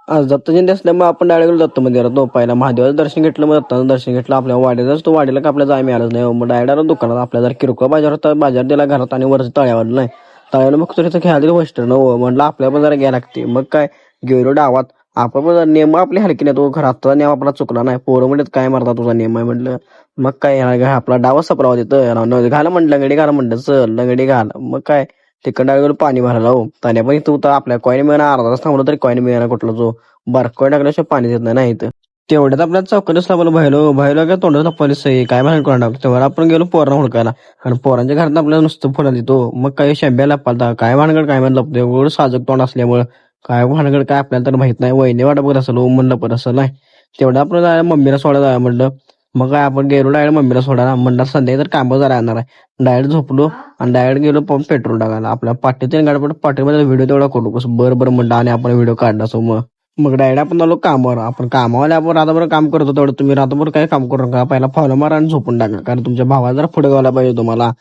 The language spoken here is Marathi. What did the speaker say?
आज दत्त जयंती असल्यामुळे आपण डायरेक्ट दत्त मंदिरात तो पहिला महादेवाचं दर्शन घेतलं, मग दत्ताचं दर्शन घेतलं. आपल्या वाडीलाच तो वाडीला का आपल्या जाय मिळालंच नाही. मग डायरेक्ट दुकानात आपल्या जर किरकोळ बाजार होता, बाजार दिला घरात आणि वरच तळ्यावर नाही. तळ्यानं मग तिथं खेळायला वेस्टर्न म्हटलं आपल्याला पण जरा घ्यायला लागते. मग काय गेलो डावात. आपण पण नियम आपली हलकी नाही, तो घरात नियम आपला चुकला नाही. पोरं म्हणत काय मारता तुझा नियम आहे म्हटलं. मग काय आपला डावच सपरावा तिथं घाला म्हणलं, लंगडी घाला म्हणलं, चल लंगडी घाल. मग काय तिकडं गेलो पाणी भरायला. हो ताण्या पण इथं होता, आपल्या कॉईन मिळणार अर्धा तास थांबलो तरी कॉईन मिळणार कुठला जो बारकोय टाकल्याशिवाय पाणी देत नाही ना इथं. तेवढ्यात आपल्याला चौकातच लावलं बाहेर काय तोंडात लपवली सही काय म्हणाल कोणा टाकलं. तेव्हा आपण गेलो पोरांना हुडकायला, कारण पोरांच्या घरात आपल्याला नुसतं फुला देतो. मग काही शेंब्या लपालता काय भानगड काय म्हणत लपतो, एवढं साजक तोंड असल्यामुळं काय भानगड काय आपल्याला तर माहित नाही. वहिनी वाटा बघत असेल म्हणलं पण असं नाही. तेवढं आपण जायला मम्मीला सोडायला जायला म्हटलं. मग काय आपण गेलो डायरेक्ट मम्मीला सोडायला म्हणलं संध्याकाळी तर कामं जरा येणार आहे. डायरेक्ट झोपलो आणि डायरेक्ट गेलो पेट्रोल टाकायला. आपल्या पाठीत गाडी पाठीमध्ये व्हिडिओ तेवढा करू कसं बरं म्हणलं आणि आपण व्हिडिओ काढला. असो मग डायरेक्ट आपण आलो कामावर. आपण कामावाले आपण रात्रभर काम करतो, तेवढं तुम्ही रात्रभर काय काम करू नका. पहिला फॉलो मारा आणि झोपून टाका, कारण तुमच्या भावाला जरा पुढे गावला पाहिजे तुम्हाला.